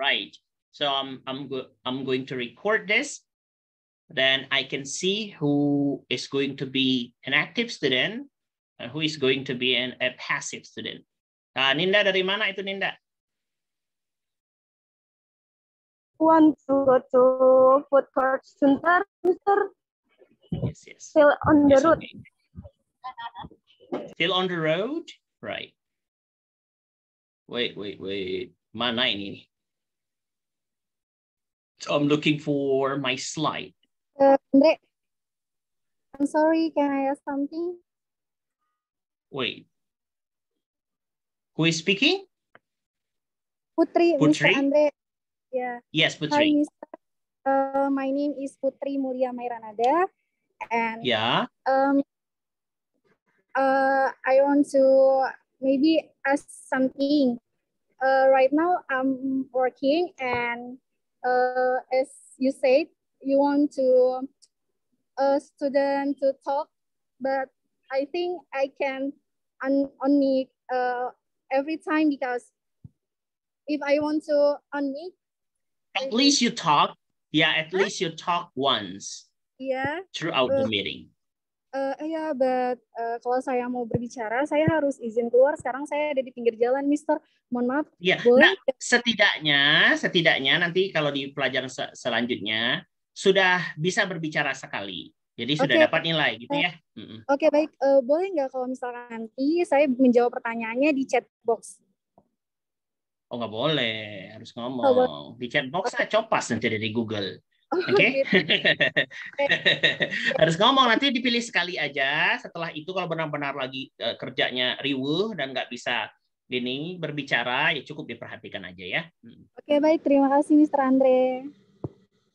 Right. So I'm going to record this. Then I can see who is going to be an active student and who is going to be a passive student. Ninda dari mana itu Ninda? Want to go to food court center, Mister? Yes, yes. Still on the road. Okay. Still on the road? Right. Wait. Mana ini? So I'm looking for my slide. Andre, I'm sorry, can I ask something? Wait. Who is speaking? Putri, Putri? Mr. Andre. Yeah. Yes, Hi, Putri. Mr. My name is Putri Mulia Mairanada, and Yeah. I want to maybe ask something. Right now I'm working, and as you said, you want to a student to talk, but I think I can unmute every time, because if I want to unmute, At least you talk. Yeah, at least you talk once. Yeah. Throughout the meeting. Yeah, but kalau saya mau berbicara, saya harus izin keluar. Sekarang saya ada di pinggir jalan, Mister. Mohon maaf. Ya, boleh? Nah, setidaknya nanti kalau di pelajaran selanjutnya sudah bisa berbicara sekali. Jadi sudah dapat nilai gitu ya. Oke, baik. Boleh nggak kalau misalkan nanti saya menjawab pertanyaannya di chat box? Oh, nggak boleh. Harus ngomong. Di chat box saya copas nanti dari Google. Oke. Harus ngomong, nanti dipilih sekali aja. Setelah itu kalau benar-benar lagi kerjanya riweuh dan nggak bisa ini berbicara, ya cukup diperhatikan aja ya. Oke, baik. Terima kasih, Mr. Andre.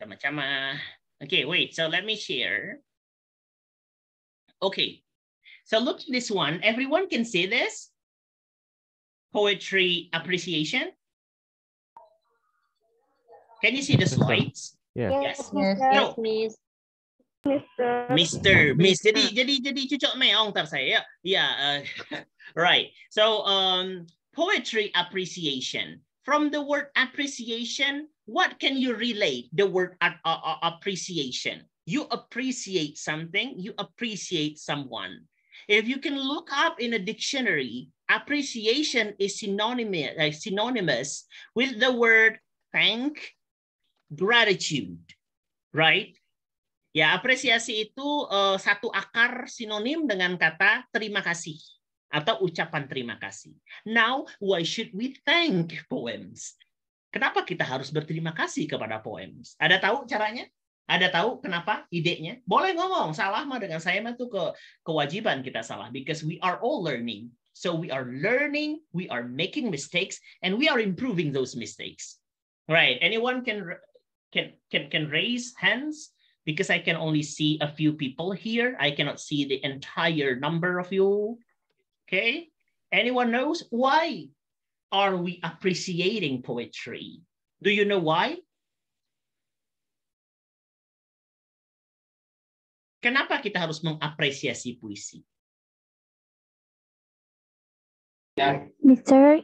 Sama-sama. Okay, wait. So let me share. Okay. So look at this one. Everyone can see this? Poetry appreciation. Can you see the slides? Yes. Yes, Miss. Miss. Jadi cucok meong tar saya. Yeah. Right. So poetry appreciation. From the word appreciation, what can you relate the word appreciation? You appreciate something, you appreciate someone. If you can look up in a dictionary, appreciation is synonymous with the word thank, gratitude, right? Ya, apresiasi itu satu akar sinonim dengan kata terima kasih atau ucapan terima kasih. Now, why should we thank poems? Kenapa kita harus berterima kasih kepada poems? Ada tahu caranya? Ada tahu kenapa idenya? Boleh ngomong, salah mah dengan saya mah itu kewajiban kita salah, because we are all learning. So we are learning, we are making mistakes, and we are improving those mistakes. Right? Anyone can raise hands, because I can only see a few people here. I cannot see the entire number of you. Okay? Anyone knows why are we appreciating poetry? Do you know why? Kenapa kita harus mengapresiasi puisi? Mister,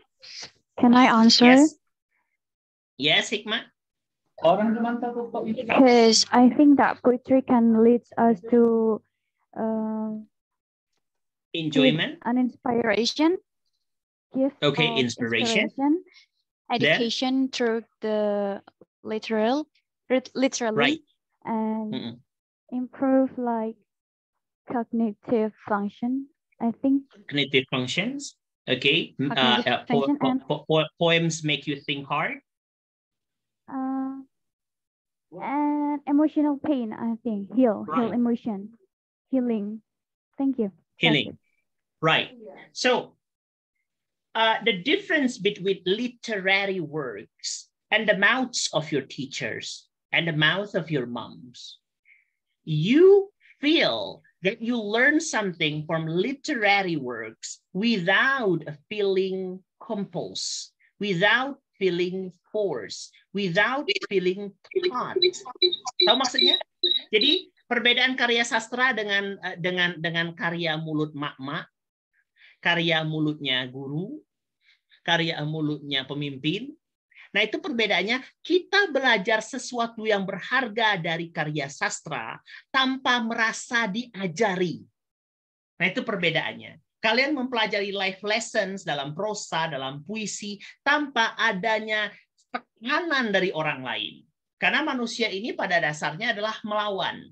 can I answer? Yes, Hikmah. Because I think that poetry can lead us to enjoyment, an inspiration, inspiration, education through the literally, right. And improve like cognitive function. I think cognitive functions. Okay. Poems make you think hard. And emotional pain, I think. Heal emotion. Healing. Thank you. Healing. Right. So the difference between literary works and the mouths of your teachers and the mouth of your moms, you feel that you learn something from literary works without feeling compulsed, without feeling forced, without feeling taught. Tahu maksudnya? Jadi perbedaan karya sastra dengan karya mulut mak-mak, karya mulutnya guru, karya mulutnya pemimpin, Nah, itu perbedaannya. Kita belajar sesuatu yang berharga dari karya sastra tanpa merasa diajari. Nah, itu perbedaannya. Kalian mempelajari life lessons dalam prosa, dalam puisi, tanpa adanya tekanan dari orang lain. Karena manusia ini pada dasarnya adalah melawan.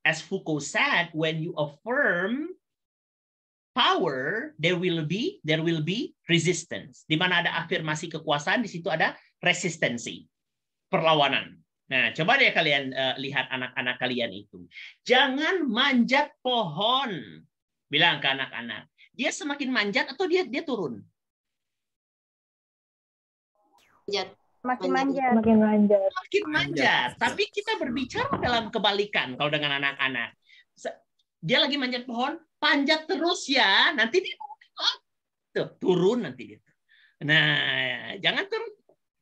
As Foucault said, when you affirm power, there will be resistance. Di mana ada afirmasi kekuasaan, di situ ada resistensi, perlawanan. Nah, coba deh kalian lihat anak-anak kalian itu. Jangan manjat pohon. Bilang ke anak-anak. Dia semakin manjat atau dia turun? Makin manjat. Makin manjat. Makin manjat. Tapi kita berbicara dalam kebalikan kalau dengan anak-anak. Dia lagi manjat pohon, panjat terus ya. Nanti dia turun nanti dia. Nah, jangan turun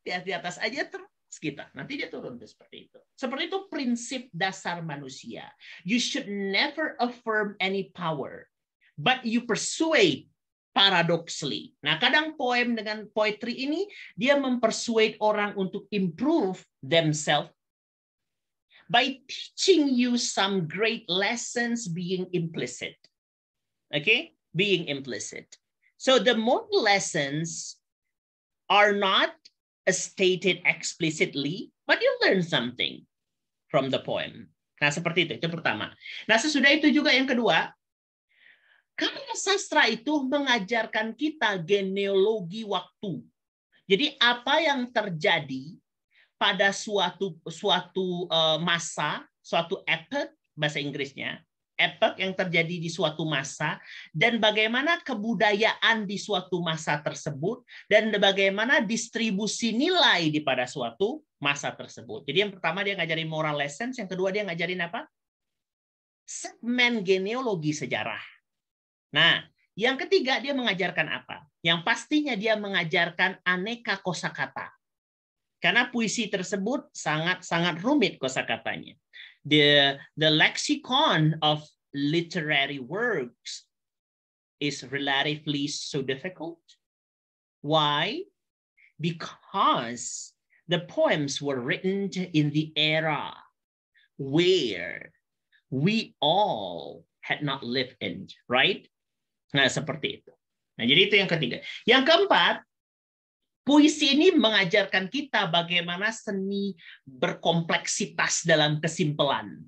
di atas aja terus kita. Nanti dia turun seperti itu. Seperti itu prinsip dasar manusia. You should never affirm any power, but you persuade paradoxically. Nah, kadang poem dengan poetry ini dia mempersuade orang untuk improve themselves by teaching you some great lessons being implicit. Okay? Being implicit. So the moral lessons are not stated explicitly, but you learn something from the poem. Nah, seperti itu pertama. Nah, sesudah itu juga yang kedua, karya sastra itu mengajarkan kita genealogi waktu. Jadi apa yang terjadi pada suatu masa, suatu epoch, bahasa Inggrisnya, epoch yang terjadi di suatu masa, dan bagaimana kebudayaan di suatu masa tersebut, dan bagaimana distribusi nilai di pada suatu masa tersebut. Jadi yang pertama dia ngajarin moral lessons, yang kedua dia ngajarin apa? Segmen genealogi sejarah. Nah, yang ketiga dia mengajarkan apa? Yang pastinya dia mengajarkan aneka kosakata. Karena puisi tersebut sangat rumit kosakatanya. The lexicon of literary works is relatively so difficult. Why? Because the poems were written in the era where we all had not lived in, right? Nah, seperti itu. Nah, jadi itu yang ketiga. Yang keempat, puisi ini mengajarkan kita bagaimana seni berkompleksitas dalam kesimpulan.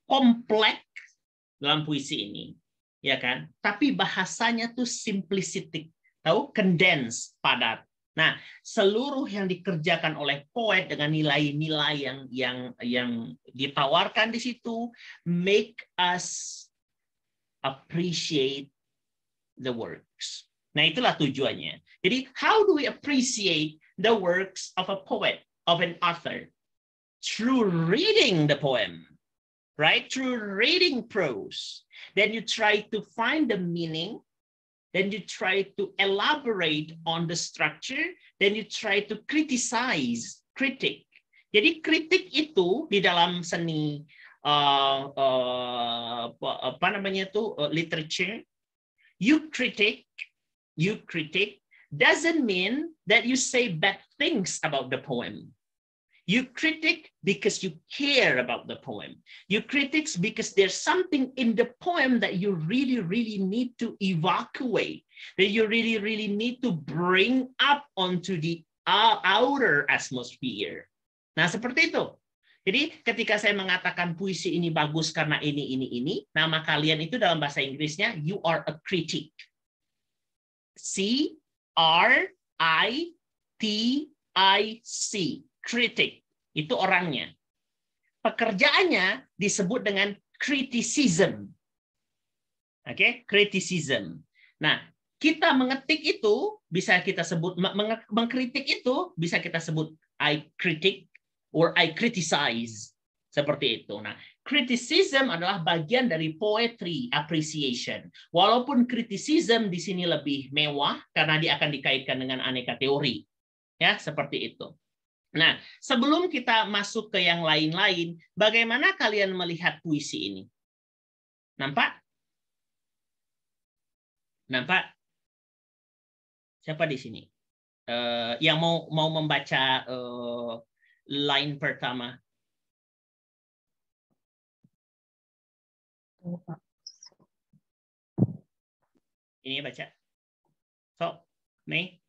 Kompleks dalam puisi ini, ya kan? Tapi bahasanya tuh simplistic, tahu? Condense, padat. Nah, seluruh yang dikerjakan oleh poet dengan nilai-nilai yang ditawarkan di situ make us appreciate the works. Nah, itulah tujuannya. Jadi, how do we appreciate the works of a poet, of an author? Through reading the poem, right? Through reading prose. Then you try to find the meaning. Then you try to elaborate on the structure. Then you try to criticize, critic. Jadi, kritik itu di dalam seni apa namanya itu literature. You critic doesn't mean that you say bad things about the poem. You critic because you care about the poem. You critic because there's something in the poem that you really need to evacuate, that you really need to bring up onto the outer atmosphere. Nah, seperti itu. Jadi ketika saya mengatakan puisi ini bagus karena ini, nama kalian itu dalam bahasa Inggrisnya you are a critic. C-R-I-T-I-C. Critic. Itu orangnya. Pekerjaannya disebut dengan criticism. Oke, criticism. Nah, kita mengetik itu bisa kita sebut mengkritik itu bisa kita sebut I critic or I criticize, seperti itu. Nah, criticism adalah bagian dari poetry appreciation. Walaupun criticism di sini lebih mewah karena dia akan dikaitkan dengan aneka teori. Ya, seperti itu. Nah, sebelum kita masuk ke yang lain-lain, bagaimana kalian melihat puisi ini? Nampak? Nampak? Siapa di sini? Yang mau membaca line pertama. Ini baca. So, May.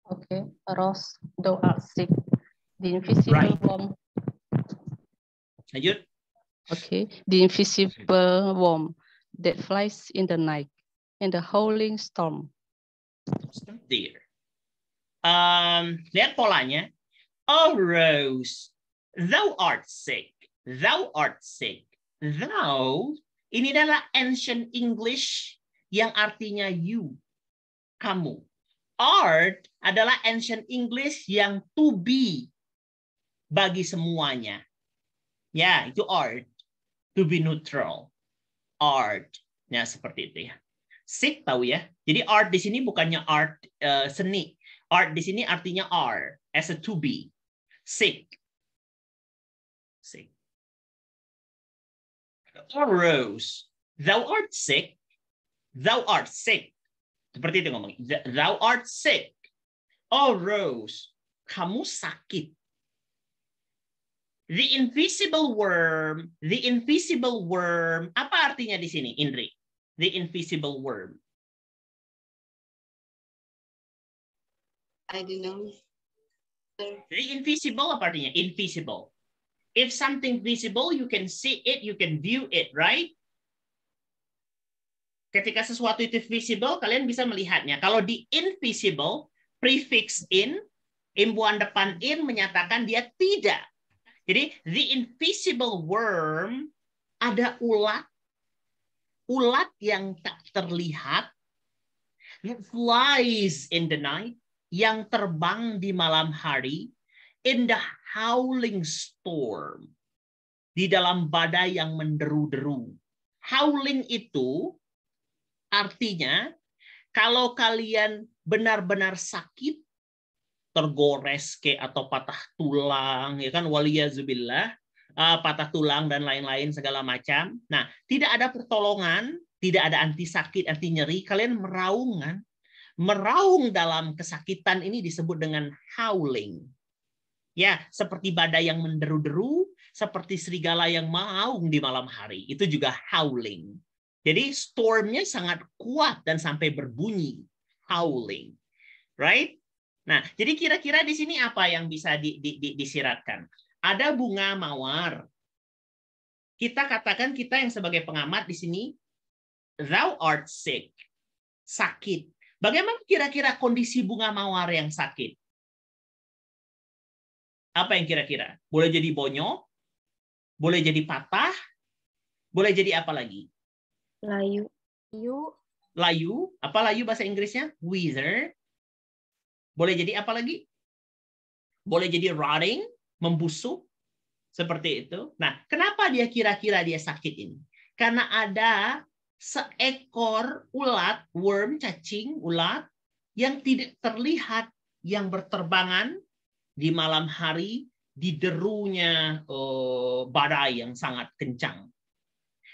Okay. Rose, thou art sick. The invisible worm. Lanjut. Okay. The invisible worm that flies in the night, in the howling storm. Stop there. Lihat polanya. Oh Rose, thou art sick. Thou art sick. Thou, ini adalah ancient English yang artinya you, kamu. Art adalah ancient English yang to be bagi semuanya. Ya, itu art. To be neutral. Art. Ya, seperti itu ya. Sick tahu ya. Jadi art di sini bukannya art seni. Art di sini artinya are as a to be. Sick. Sick. Oh Rose, thou art sick. Thou art sick. Seperti itu ngomong. Thou art sick. Oh Rose, kamu sakit. The invisible worm. The invisible worm. Apa artinya di sini, Indri? The invisible worm. I don't know. The invisible apa artinya? Invisible. If something visible, you can see it, you can view it, right? Ketika sesuatu itu visible, kalian bisa melihatnya. Kalau di invisible, prefix in, imbuhan depan in menyatakan dia tidak. Jadi, the invisible worm, ada ulat yang tak terlihat, that flies in the night, yang terbang di malam hari, in the howling storm, di dalam badai yang menderu-deru. Howling itu artinya kalau kalian benar-benar sakit, tergores atau patah tulang, ya kan, waliyazubillah, patah tulang dan lain-lain segala macam. Nah, tidak ada pertolongan, tidak ada anti sakit, anti nyeri, kalian meraung kan? Meraung dalam kesakitan ini disebut dengan howling. Ya, seperti badai yang menderu-deru, seperti serigala yang maung di malam hari. Itu juga howling. Jadi stormnya sangat kuat dan sampai berbunyi. Howling. Right? Nah, jadi kira-kira di sini apa yang bisa disiratkan? Ada bunga mawar. Kita katakan, kita yang sebagai pengamat di sini, thou art sick. Sakit. Bagaimana kira-kira kondisi bunga mawar yang sakit? Apa yang kira-kira? Boleh jadi bonyok? Boleh jadi patah? Boleh jadi apa lagi? Layu. Layu. Apa layu bahasa Inggrisnya? Wither. Boleh jadi apa lagi? Boleh jadi rotting, membusuk. Seperti itu. Nah, kenapa dia kira-kira dia sakit ini? Karena ada seekor ulat, worm, cacing, ulat, yang tidak terlihat, yang berterbangan di malam hari, di derunya badai yang sangat kencang.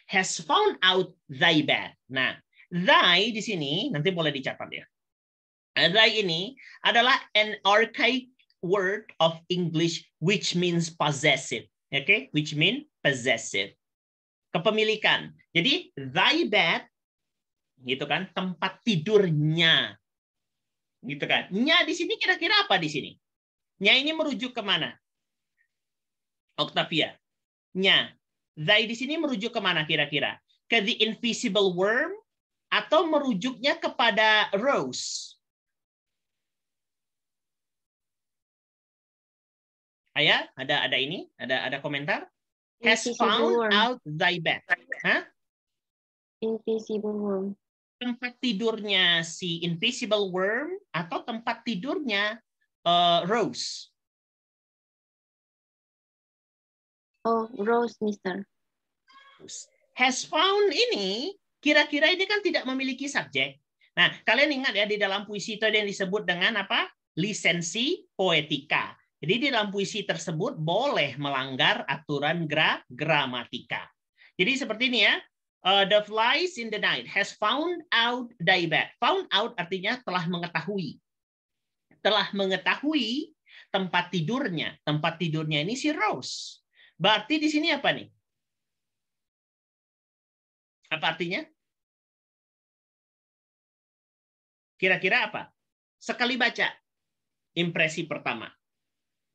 Has found out thy bed. Nah, thy di sini, nanti boleh dicatat ya. Thy ini adalah an archaic word of English which means possessive. Okay? Which mean possessive. Kepemilikan. Jadi, thy bed, gitu kan, tempat tidurnya. Gitu kan. Nya di sini kira-kira apa di sini? Nya ini merujuk kemana? Octavia. Nya. Thy di sini merujuk kemana kira-kira? Ke the invisible worm atau merujuknya kepada Rose? Ayah, ada ini? Ada komentar? Has found out thy bed. Hah? Invisible worm. Tempat tidurnya si invisible worm atau tempat tidurnya Rose? Oh, Rose, Mister. Has found ini, kira-kira ini kan tidak memiliki subjek. Nah, kalian ingat ya, di dalam puisi itu ada yang disebut dengan apa? Lisensi poetika. Jadi di dalam puisi tersebut boleh melanggar aturan gramatika. Jadi seperti ini ya. The flies in the night has found out thy bed. Found out artinya telah mengetahui. telah mengetahui tempat tidurnya. Tempat tidurnya ini si Rose. Berarti di sini apa nih? Apa artinya? Kira-kira apa? Sekali baca, impresi pertama.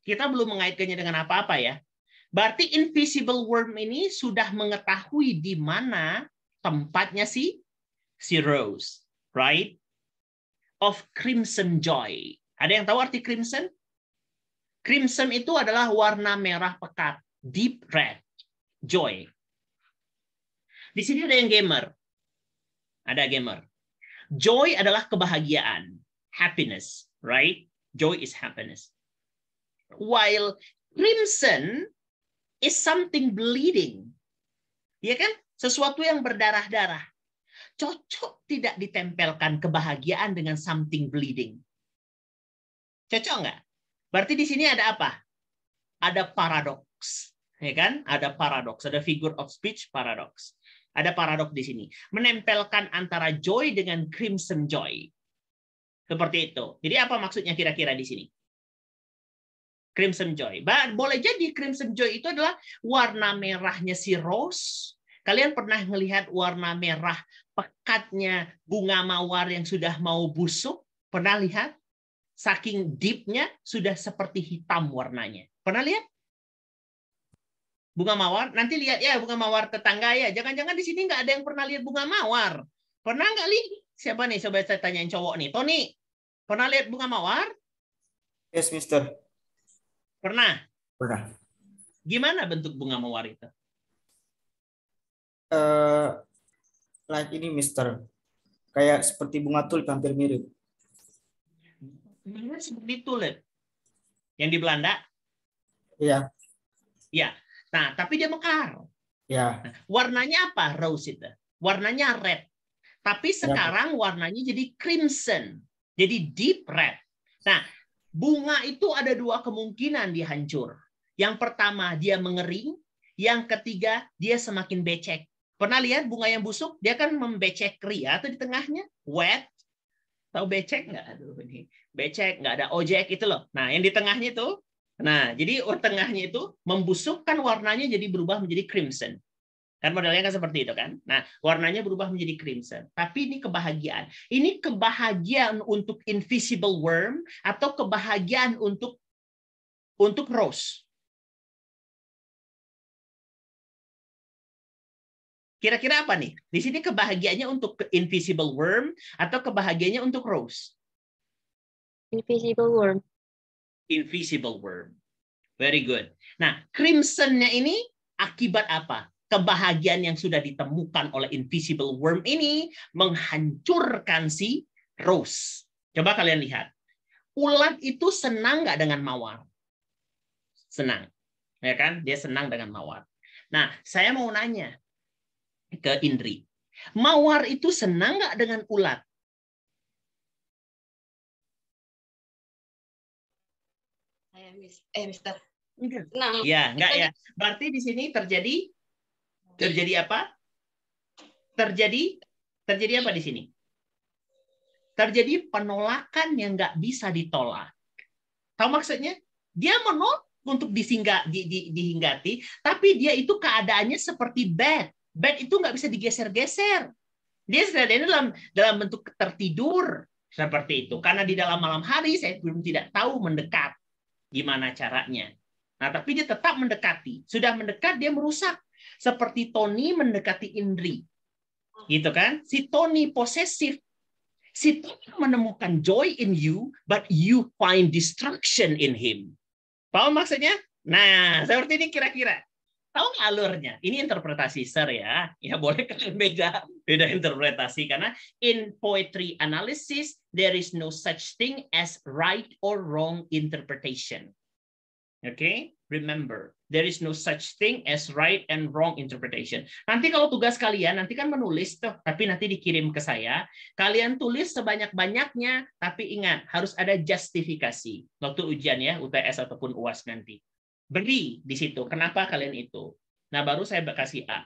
Kita belum mengaitkannya dengan apa-apa ya. Berarti invisible worm ini sudah mengetahui di mana tempatnya si Rose, right? Of crimson joy. Ada yang tahu arti crimson? Crimson itu adalah warna merah pekat, deep red, joy. Di sini ada yang gamer. Ada gamer. Joy adalah kebahagiaan, happiness, right? Joy is happiness. While crimson is something bleeding. Ya kan? Sesuatu yang berdarah-darah. Cocok tidak ditempelkan kebahagiaan dengan something bleeding? Cocok nggak? Berarti di sini ada apa? Ada paradoks. Ya kan? Ada paradoks. Ada figure of speech paradox. Ada paradoks di sini. Menempelkan antara joy dengan crimson joy. Seperti itu. Jadi apa maksudnya kira-kira di sini? Crimson joy. Boleh jadi crimson joy itu adalah warna merahnya si Rose. Kalian pernah melihat warna merah pekatnya bunga mawar yang sudah mau busuk? Pernah lihat? Saking deepnya sudah seperti hitam warnanya. Pernah lihat? Bunga mawar? Nanti lihat ya bunga mawar tetangga ya. Jangan-jangan di sini nggak ada yang pernah lihat bunga mawar. Pernah nggak lihat? Siapa nih? Coba saya tanyain cowok nih. Tony, pernah lihat bunga mawar? Yes, Mister. Pernah? Pernah. Gimana bentuk bunga mawar itu? Like ini, Mister. Kayak seperti bunga tulip, hampir mirip. Seperti tulip. Yang di Belanda? Iya. Ya. Nah, tapi dia mekar. Ya. Nah, warnanya apa rose itu? Warnanya red. Tapi sekarang warnanya jadi crimson. Jadi deep red. Nah, bunga itu ada dua kemungkinan dia hancur. Yang pertama, dia mengering. Yang ketiga, dia semakin becek. Pernah lihat bunga yang busuk? Dia kan membecek ria atau di tengahnya? Wet. Tahu becek nggak? Aduh, ini becek, nggak ada ojek itu loh. Nah, yang di tengahnya itu, nah, jadi tengahnya itu membusukkan warnanya jadi berubah menjadi crimson. Kan modelnya kan seperti itu kan. Nah, warnanya berubah menjadi crimson. Tapi ini kebahagiaan. Ini kebahagiaan untuk invisible worm atau kebahagiaan untuk rose. Kira-kira apa nih? Di sini kebahagiaannya untuk invisible worm atau kebahagiaannya untuk rose? Invisible worm. Invisible worm. Very good. Nah, crimson-nya ini akibat apa? Kebahagiaan yang sudah ditemukan oleh invisible worm ini menghancurkan si rose. Coba kalian lihat. Ulat itu senang nggak dengan mawar? Senang. Ya kan? Dia senang dengan mawar. Nah, saya mau nanya ke Indri. Mawar itu senang nggak dengan ulat? Mister. Senang. Ya, enggak ya. Berarti di sini terjadi apa? Terjadi apa di sini? Terjadi penolakan yang nggak bisa ditolak. Tahu maksudnya? Dia menolak untuk dihinggati, tapi dia itu keadaannya seperti bed. Bed itu nggak bisa digeser-geser. Dia sedang dalam bentuk tertidur seperti itu. Karena di dalam malam hari saya belum tidak tahu mendekat gimana caranya. Nah, tapi dia tetap mendekati. Sudah mendekat dia merusak. Seperti Tony mendekati Indri. Gitu kan? Si Tony posesif. Si Tony menemukan joy in you, but you find destruction in him. Paham maksudnya? Nah, seperti ini kira-kira. Tahu alurnya? Ini interpretasi sir ya. Ya boleh kalian beda interpretasi karena in poetry analysis there is no such thing as right or wrong interpretation. Okay? Remember, there is no such thing as right and wrong interpretation. Nanti kalau tugas kalian nanti kan menulis tuh, tapi nanti dikirim ke saya. Kalian tulis sebanyak-banyaknya, tapi ingat harus ada justifikasi waktu ujian ya, UTS ataupun UAS nanti. Beri di situ kenapa kalian itu. Nah, baru saya kasih A.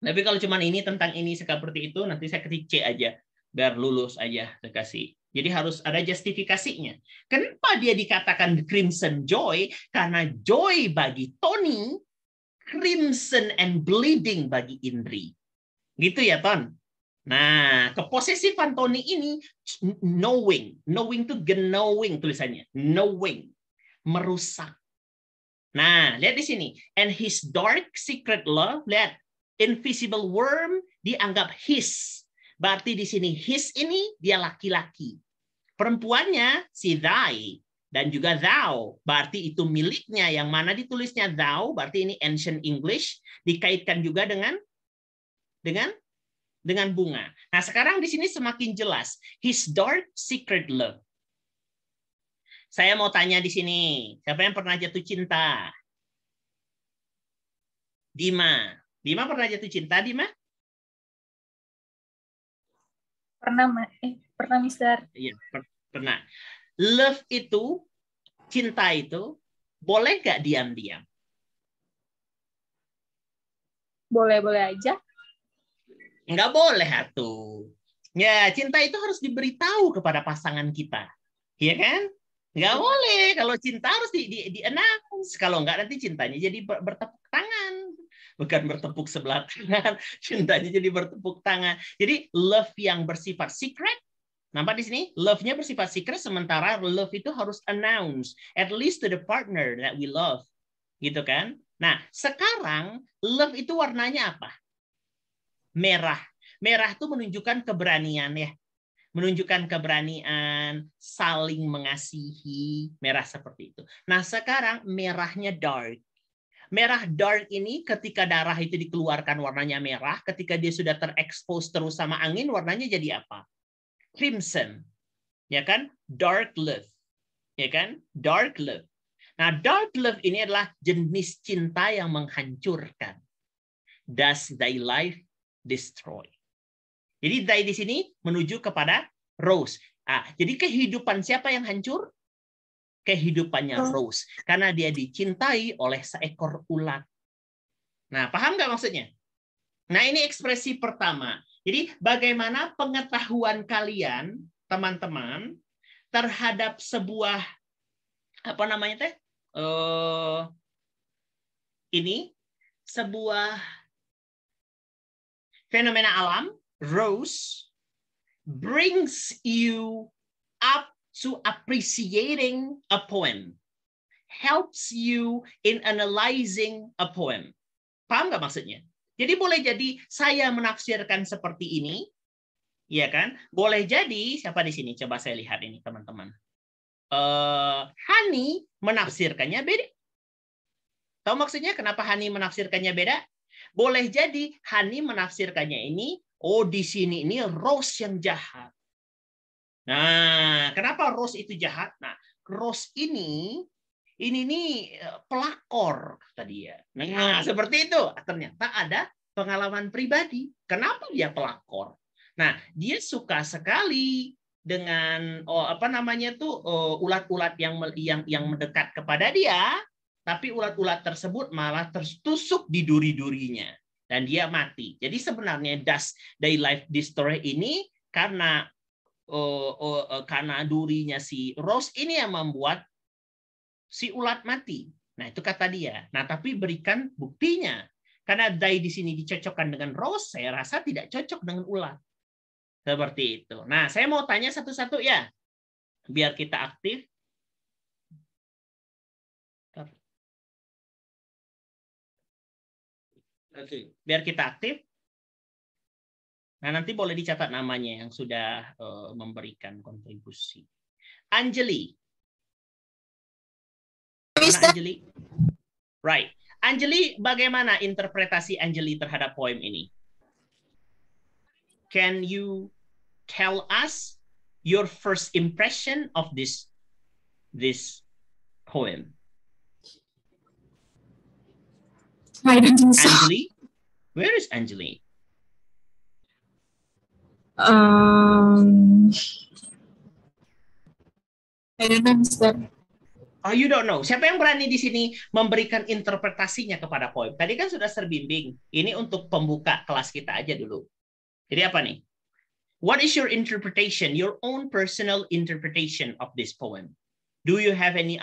Tapi kalau cuma ini tentang ini seperti itu, nanti saya ketik C aja biar lulus aja saya kasih. Jadi harus ada justifikasinya. Kenapa dia dikatakan crimson joy? Karena joy bagi Tony, crimson and bleeding bagi Indri. Gitu ya, Ton? Nah, keposesifan Tony ini knowing itu knowing tulisannya, knowing, merusak. Nah, lihat di sini. And his dark secret love, lihat, invisible worm dianggap his. Berarti di sini his ini dia laki-laki. Perempuannya si thy dan juga thou. Berarti itu miliknya. Yang mana ditulisnya thou, berarti ini ancient English, dikaitkan juga dengan bunga. Nah, sekarang di sini semakin jelas. His dark secret love. Saya mau tanya di sini, siapa yang pernah jatuh cinta? Dima. Dima pernah jatuh cinta, Dima? Pernah, Mister. Iya, pernah. Love itu, cinta itu, boleh nggak diam-diam? Boleh-boleh aja. Nggak boleh, atuh. Ya, cinta itu harus diberitahu kepada pasangan kita. Iya kan? Nggak boleh. Kalau cinta harus di-announce. Kalau nggak, nanti cintanya jadi bertepuk tangan. Bukan bertepuk sebelah tangan, cintanya jadi bertepuk tangan. Jadi love yang bersifat secret, nampak di sini, love-nya bersifat secret, sementara love itu harus announce, at least to the partner that we love, gitu kan? Nah, sekarang love itu warnanya apa? Merah. Merah itu menunjukkan keberanian ya, menunjukkan keberanian, saling mengasihi, merah seperti itu. Nah, sekarang merahnya dark. Merah dark ini ketika darah itu dikeluarkan warnanya merah, ketika dia sudah terekspos terus sama angin warnanya jadi apa? Crimson. Ya kan? Dark love. Ya kan? Dark love. Nah, dark love ini adalah jenis cinta yang menghancurkan. Does thy life destroy? Jadi thy di sini menuju kepada Rose. Jadi kehidupan siapa yang hancur? Kehidupannya Rose, karena dia dicintai oleh seekor ulat. Nah, paham nggak maksudnya? Nah, ini ekspresi pertama. Jadi, bagaimana pengetahuan kalian, teman-teman, terhadap sebuah apa namanya teh? Ini sebuah fenomena alam, Rose, brings you up to appreciating a poem, helps you in analyzing a poem. Paham nggak maksudnya? Jadi boleh jadi saya menafsirkan seperti ini, ya kan? Boleh jadi siapa di sini? Coba saya lihat ini teman-teman. Hani menafsirkannya beda. Tahu maksudnya kenapa Hani menafsirkannya beda? Boleh jadi Hani menafsirkannya ini, oh di sini ini Rose yang jahat. Nah, kenapa Rose itu jahat? Nah, Rose ini nih pelakor kata dia. Nah, seperti itu. Ternyata ada pengalaman pribadi. Kenapa dia pelakor? Nah, dia suka sekali dengan ulat-ulat yang mendekat kepada dia, tapi ulat-ulat tersebut malah tertusuk di duri-durinya dan dia mati. Jadi sebenarnya Does Thy Life Destroy ini karena durinya si Rose ini yang membuat si ulat mati. Nah, itu kata dia. Nah, tapi berikan buktinya. Karena Thy di sini dicocokkan dengan Rose, saya rasa tidak cocok dengan ulat. Seperti itu. Nah, saya mau tanya satu-satu ya. Biar kita aktif. Oke. Biar kita aktif. Nah, nanti boleh dicatat namanya yang sudah memberikan kontribusi. Anjali. Anjali. Right. Anjali, bagaimana interpretasi Anjali terhadap poem ini? Can you tell us your first impression of this poem? I don't think so. Anjali? Where is Anjali? I don't know, Mister. Oh, you don't know. Siapa yang berani di sini memberikan interpretasinya kepada poem? Tadi kan sudah terbimbing. Ini untuk pembuka kelas kita aja dulu. Jadi apa nih? What is your interpretation, your own personal interpretation of this poem? Do you have any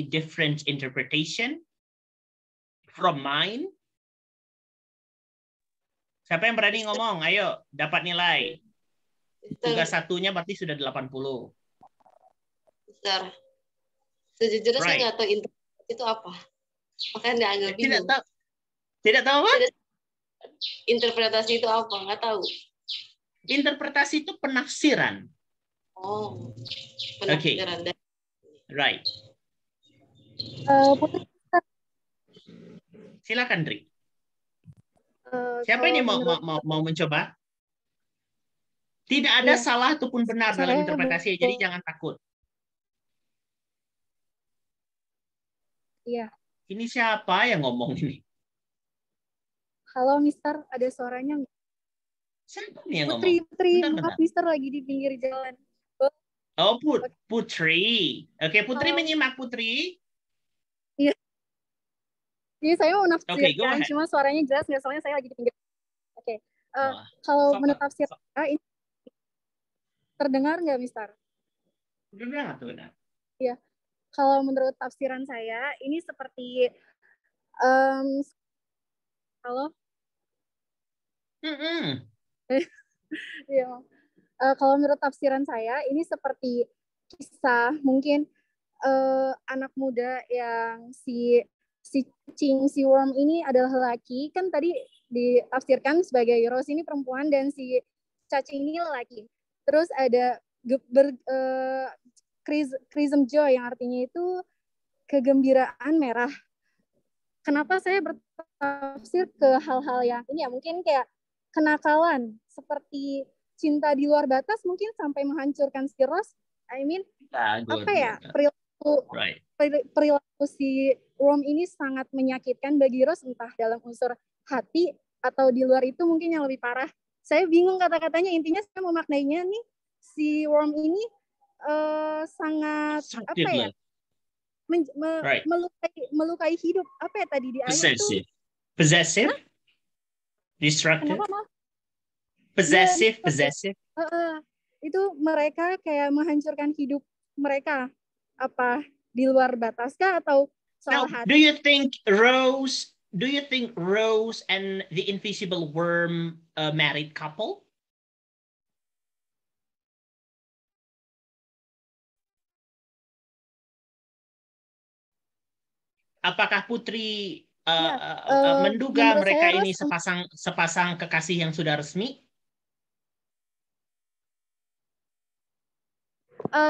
different interpretation from mine? Siapa yang berani ngomong? Ayo, dapat nilai. Tugas satunya berarti sudah 80. Mister, sejujurnya saya Right. nggak tahu itu apa. Makanya agak Tidak bingung. tahu. Tidak tahu apa? Interpretasi itu apa? Nggak tahu. Interpretasi itu penafsiran. Oh, Okay. penafsiran. Right. Putri, Silakan, Dri. Siapa ini mau mencoba? Tidak ada Iya. salah ataupun benar dalam Saya interpretasi, jadi jangan takut. Iya. Ini siapa yang ngomong ini? Halo, Mister. Ada suaranya nggak? Siapa nih yang Putri, ngomong? Putri. Bentar, Maaf, bentar. Mister lagi di pinggir jalan. Oh, Putri. Oke, Putri Halo. menyimak, Putri. Jadi saya mau Oke, go menafsirkan, ahead. cuma suaranya jelas nggak? Soalnya saya lagi di pinggir. Oke. Wah, Kalau sok- menurut tafsir saya, ini terdengar nggak, Mister? Benar, benar. Kalau menurut tafsiran saya, ini seperti em, halo, Mm-mm. ya. Kalau menurut tafsiran saya, ini seperti kisah mungkin anak muda yang si cacing, si worm ini adalah lelaki, kan tadi ditafsirkan sebagai Rose ini perempuan dan si cacing ini lelaki. Terus ada Chrism joy yang artinya itu kegembiraan merah. Kenapa saya bertafsir ke hal-hal yang ini ya, mungkin kayak kenakalan seperti cinta di luar batas mungkin sampai menghancurkan si Rose. I mean, apa ya, Right. perilaku si worm ini sangat menyakitkan bagi Rose, entah dalam unsur hati atau di luar itu mungkin yang lebih parah. Saya bingung kata-katanya, intinya saya memaknainya nih, si worm ini sangat apa ya, Right. melukai hidup. Apa ya tadi di ayat itu? Possessive? Destructive? Kenapa, Mas? Possessive? Iya, Possessive? Itu mereka kayak menghancurkan hidup mereka. Apa di luar batas kah atau Now, soal hati? do you think Rose and the invisible worm a married couple? Apakah Putri menduga menurut mereka saya ini Rose sepasang kekasih yang sudah resmi?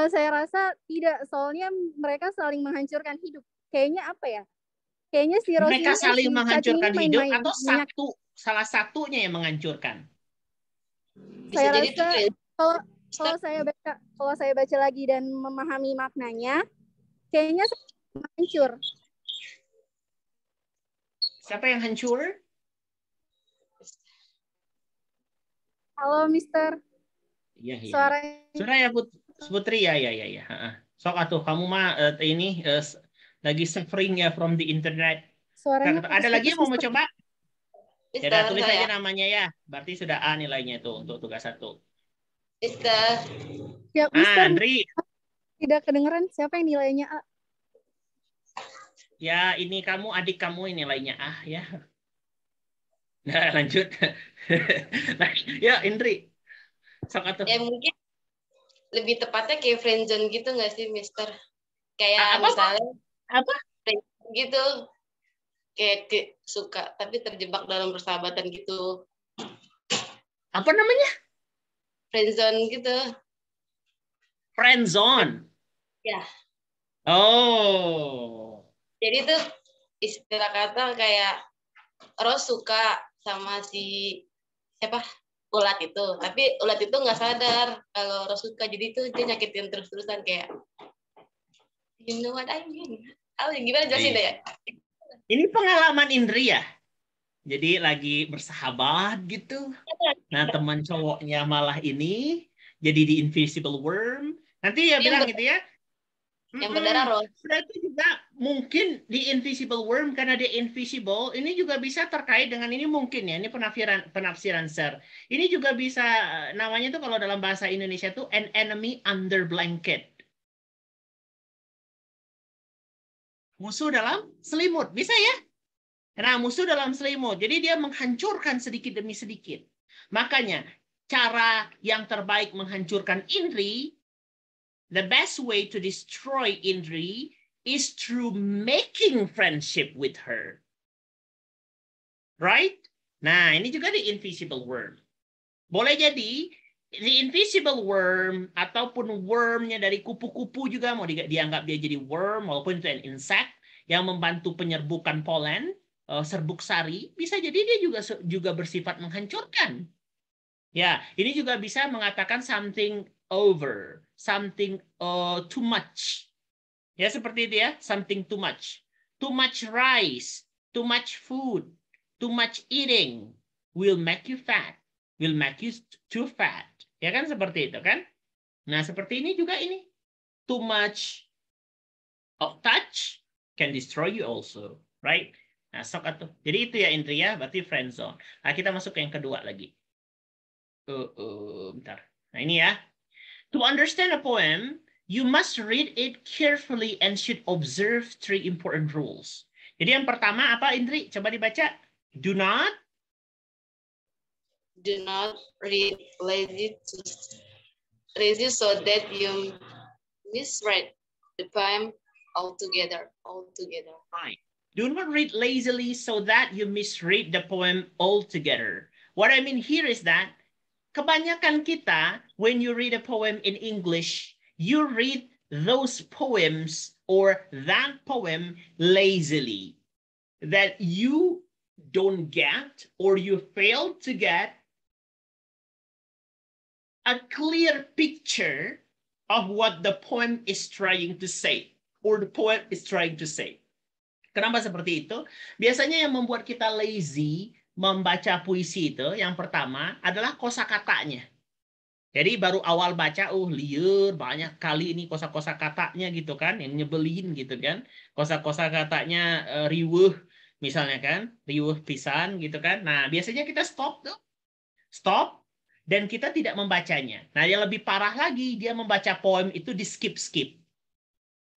saya rasa tidak, soalnya mereka saling menghancurkan hidup. Kayaknya apa ya? Kayaknya si Rose Mereka ini saling si menghancurkan cacing ini hidup main-main. atau salah satunya yang menghancurkan? Bisa Saya jadi rasa itu kalau saya baca lagi dan memahami maknanya, kayaknya hancur. Siapa yang hancur? Halo, Mister. Iya, iya. Suaranya Sudah ya, Putri, ya. Sok atuh kamu mah ini lagi suffering ya from the internet. suaranya Ada lagi yang mau putus-putus, mencoba? Ya Mister, udah, tulis saya. aja namanya ya. Berarti sudah A nilainya itu untuk tugas 1. Mister, Ya, Mister, Andri, tidak kedengeran siapa yang nilainya A. ya ini kamu, adik kamu ini nilainya A ya. Nah, lanjut. Ya, Indri. Sok atuh. ya mungkin lebih tepatnya kayak friendzone gitu nggak sih, Mister? Kayak Apa? misalnya Apa? friendzone gitu, kayak suka tapi terjebak dalam persahabatan gitu. Apa namanya? Friendzone gitu. Friend zone. Ya. Oh. Jadi tuh istilah kata kayak Rose suka sama si siapa? Ulat itu. Tapi ulat itu nggak sadar kalau Rose suka. Jadi tuh dia nyakitin terus-terusan kayak you know what I mean. Gimana jelasin ya? Ini pengalaman Indri ya? Jadi lagi bersahabat gitu. Nah, teman cowoknya malah ini jadi di invisible worm. Nanti ya bilang gitu ya. yang berdarah roh. Berarti juga mungkin di invisible worm karena dia invisible, ini juga bisa terkait dengan ini mungkin ya, ini penafsiran Sir. Ini juga bisa namanya tuh kalau dalam bahasa Indonesia tuh an enemy under blanket. Musuh dalam selimut, bisa ya? Nah, musuh dalam selimut. Jadi dia menghancurkan sedikit demi sedikit. Makanya cara yang terbaik menghancurkan Indri, the best way to destroy Indri is through making friendship with her. Right? Nah, ini juga di invisible worm. Boleh jadi the invisible worm ataupun wormnya dari kupu-kupu juga mau dianggap dia jadi worm walaupun itu an insect yang membantu penyerbukan polen, serbuk sari, bisa jadi dia juga bersifat menghancurkan. Ya, ini juga bisa mengatakan something over, something too much. Ya, seperti itu ya, something too much. Too much rice, too much food, too much eating will make you fat, will make you too fat. Ya kan seperti itu kan? Nah, seperti ini juga ini. Too much of touch can destroy you also, right? Nah, sok atuh. Jadi itu ya Indri ya, berarti friend zone. Nah, kita masuk ke yang kedua lagi. Bentar. Nah, ini ya. To understand a poem, you must read it carefully and should observe 3 important rules. Jadi yang pertama apa Indri? Coba dibaca. Do not read lazy so that you misread the poem altogether. Right. Do not read lazily so that you misread the poem altogether. What I mean here is that kebanyakan kita, when you read a poem in English, you read those poems or that poem lazily. That you don't get or you fail to get a clear picture of what the poem is trying to say or the poet is trying to say. Kenapa seperti itu? Biasanya yang membuat kita lazy membaca puisi itu, yang pertama adalah kosakatanya. Jadi baru awal baca, liur, banyak kali ini kosa-kosa katanya gitu kan, yang nyebelin gitu kan. Kosa-kosa katanya riweuh misalnya kan, riweuh pisan gitu kan. Nah, biasanya kita stop tuh. Stop dan kita tidak membacanya. Nah, yang lebih parah lagi, dia membaca poem itu di skip-skip.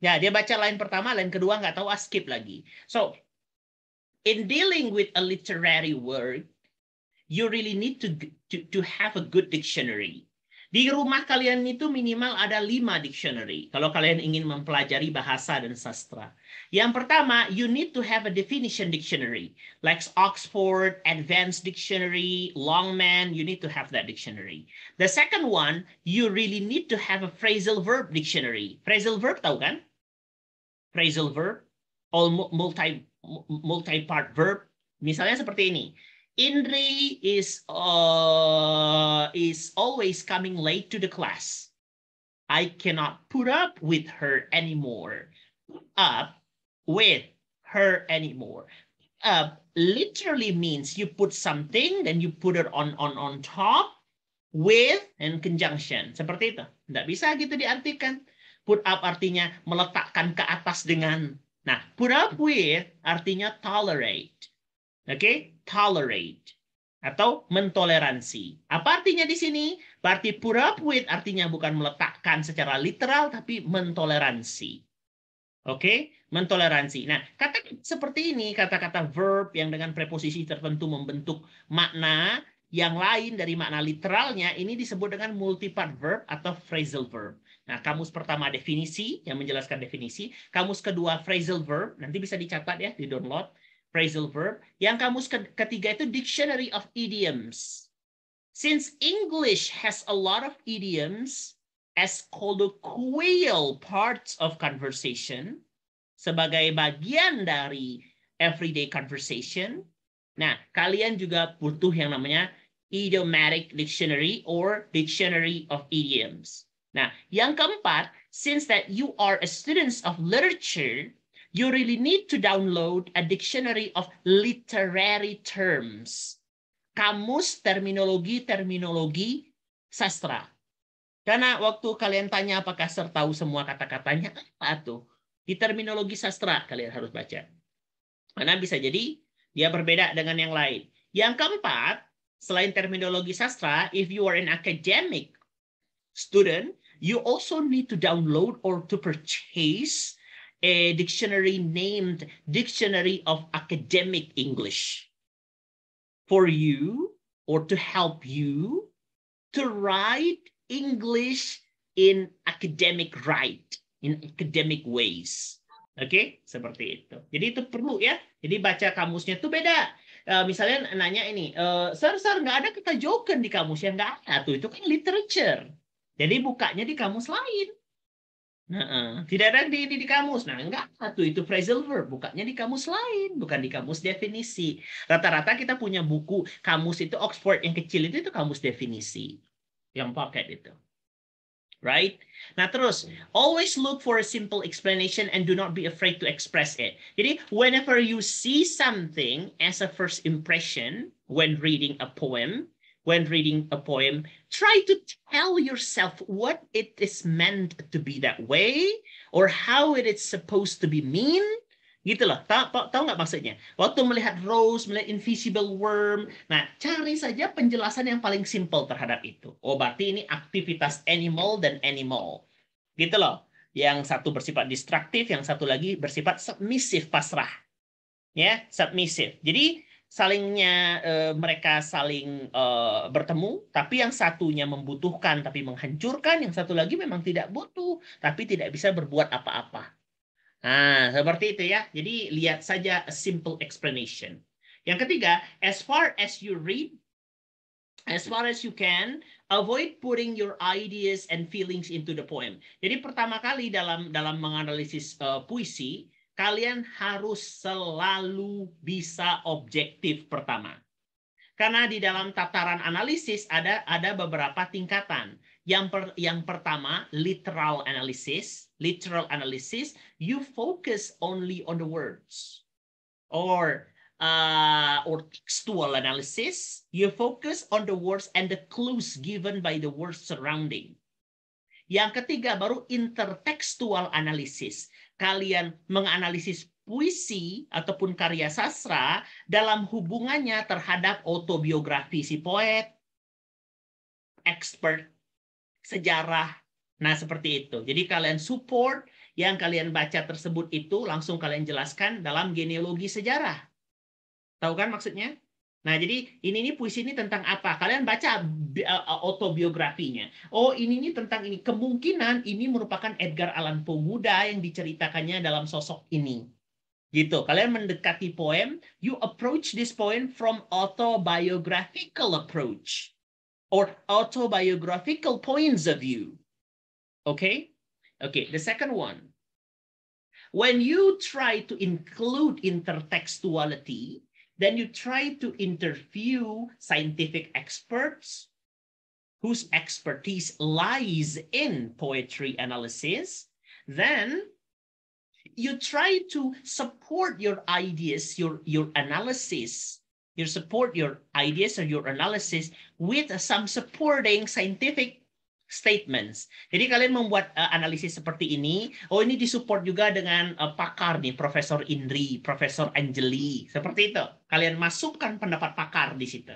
Ya, dia baca line pertama, line kedua nggak tahu, skip lagi. So, in dealing with a literary work, you really need to have a good dictionary. Di rumah kalian itu minimal ada 5 dictionary kalau kalian ingin mempelajari bahasa dan sastra. Yang pertama, you need to have a definition dictionary. Like Oxford, Advanced Dictionary, Longman, you need to have that dictionary. The second one, you really need to have a phrasal verb dictionary. Phrasal verb tahu kan? Phrasal verb, all multi-part verb. Misalnya seperti ini. Indri is always coming late to the class. I cannot put up with her anymore. Up with her anymore. Up literally means you put something, then you put it on top with and conjunction. Seperti itu. Nggak bisa gitu diartikan. Put up artinya meletakkan ke atas dengan. Nah, put up with artinya tolerate. Oke, tolerate atau mentoleransi. Apa artinya di sini? Berarti put up with artinya bukan meletakkan secara literal tapi mentoleransi. Oke, mentoleransi. Nah, kata seperti ini, kata-kata verb yang dengan preposisi tertentu membentuk makna yang lain dari makna literalnya, ini disebut dengan multipart verb atau phrasal verb. Nah, kamus pertama definisi, yang menjelaskan definisi. Kamus kedua phrasal verb, nanti bisa dicatat ya, di download. Phrasal verb. Yang kamus ketiga itu dictionary of idioms. Since English has a lot of idioms as colloquial parts of conversation, sebagai bagian dari everyday conversation, nah kalian juga butuh yang namanya idiomatic dictionary or dictionary of idioms. Nah, yang keempat, since that you are a student of literature, you really need to download a dictionary of literary terms. Kamus terminologi sastra. Karena waktu kalian tanya apakah Sir tahu semua kata-katanya, apa tuh? Di terminologi sastra kalian harus baca. Karena bisa jadi dia berbeda dengan yang lain. Yang keempat, selain terminologi sastra, if you are an academic student, you also need to download or to purchase a dictionary named Dictionary of Academic English for you or to help you to write English in academic ways. Oke, seperti itu. Jadi itu perlu ya. Jadi baca kamusnya itu beda. Misalnya nanya ini, Sir, nggak ada kata joken di kamus ya? Nggak ada tuh. Itu kan literature. Jadi bukanya di kamus lain. Tidak ada di kamus. Nah, enggak satu itu phrasal verb, bukanya di kamus lain, bukan di kamus definisi. Rata-rata kita punya buku kamus itu Oxford yang kecil itu kamus definisi yang pakai itu. Right? Nah, terus always look for a simple explanation and do not be afraid to express it. Jadi, whenever you see something as a first impression when reading a poem, try to tell yourself what it is meant to be that way or how it is supposed to be mean. Gitu loh. Tahu nggak maksudnya? Waktu melihat rose, melihat invisible worm, nah cari saja penjelasan yang paling simple terhadap itu. Oh, berarti ini aktivitas animal dan animal. Gitu loh. Yang satu bersifat destruktif, yang satu lagi bersifat submissive, pasrah. Ya, submissive. Jadi mereka saling bertemu, tapi yang satunya membutuhkan tapi menghancurkan, yang satu lagi memang tidak butuh tapi tidak bisa berbuat apa-apa. Nah, seperti itu ya. Jadi lihat saja a simple explanation. Yang ketiga, as far as you read, as far as you can, avoid putting your ideas and feelings into the poem. Jadi pertama kali dalam menganalisis puisi, kalian harus selalu bisa objektif pertama. Karena di dalam tataran analisis ada beberapa tingkatan. Yang pertama, literal analysis. Literal analysis, you focus only on the words. Or textual analysis, you focus on the words and the clues given by the words surrounding. Yang ketiga, baru intertextual analysis. Kalian menganalisis puisi ataupun karya sastra dalam hubungannya terhadap autobiografi si poet, expert, sejarah. Nah, seperti itu. Jadi kalian support yang kalian baca tersebut itu langsung kalian jelaskan dalam genealogi sejarah. Tahu kan maksudnya? Nah, jadi ini puisi ini tentang apa? Kalian baca autobiografinya. Oh, ini tentang ini. Kemungkinan ini merupakan Edgar Allan Poe muda yang diceritakannya dalam sosok ini. Gitu. Kalian mendekati poem, you approach this poem from autobiographical approach or autobiographical points of view. Okay? Okay, the second one. When you try to include intertextuality, then you try to interview scientific experts whose expertise lies in poetry analysis. Then you try to support your ideas, your analysis. You support your ideas or your analysis with some supporting scientific statements. Jadi kalian membuat analisis seperti ini. Oh, ini disupport juga dengan pakar nih, Profesor Indri, Profesor Angeli. Seperti itu. Kalian masukkan pendapat pakar di situ.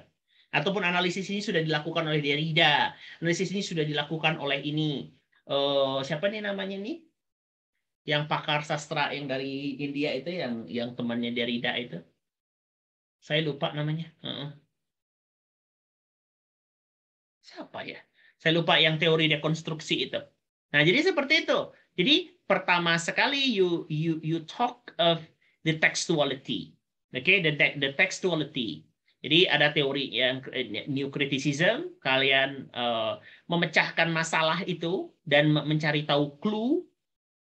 Ataupun analisis ini sudah dilakukan oleh Derrida. Analisis ini sudah dilakukan oleh ini. Siapa nih namanya nih? Yang pakar sastra yang dari India itu, yang temannya Derrida itu. Saya lupa namanya. Siapa ya? Saya lupa yang teori dekonstruksi itu. Nah, jadi seperti itu. Jadi pertama sekali you talk of the textuality. Okay, the textuality. Jadi ada teori yang new criticism, kalian memecahkan masalah itu dan mencari tahu clue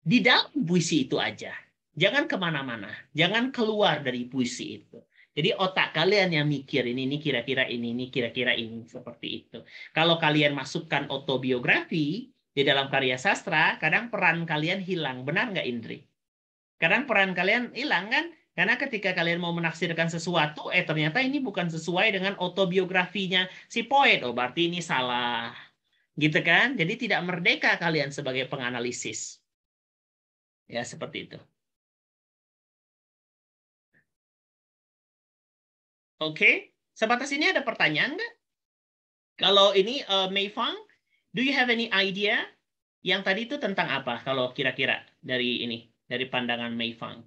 di dalam puisi itu aja. Jangan kemana-mana. Jangan keluar dari puisi itu. Jadi otak kalian yang mikir ini kira-kira ini kira-kira ini, seperti itu. Kalau kalian masukkan autobiografi di dalam karya sastra, kadang peran kalian hilang. Benar nggak, Indri? Kadang peran kalian hilang kan? Karena ketika kalian mau menafsirkan sesuatu, ternyata ini bukan sesuai dengan autobiografinya si poet. Oh, berarti ini salah. Gitu kan? Jadi tidak merdeka kalian sebagai penganalisis. Ya, seperti itu. Oke, sebatas ini ada pertanyaan nggak? Kalau ini Mei Fang, do you have any idea? Yang tadi itu tentang apa? Kalau kira-kira dari ini, dari pandangan Mei Fang.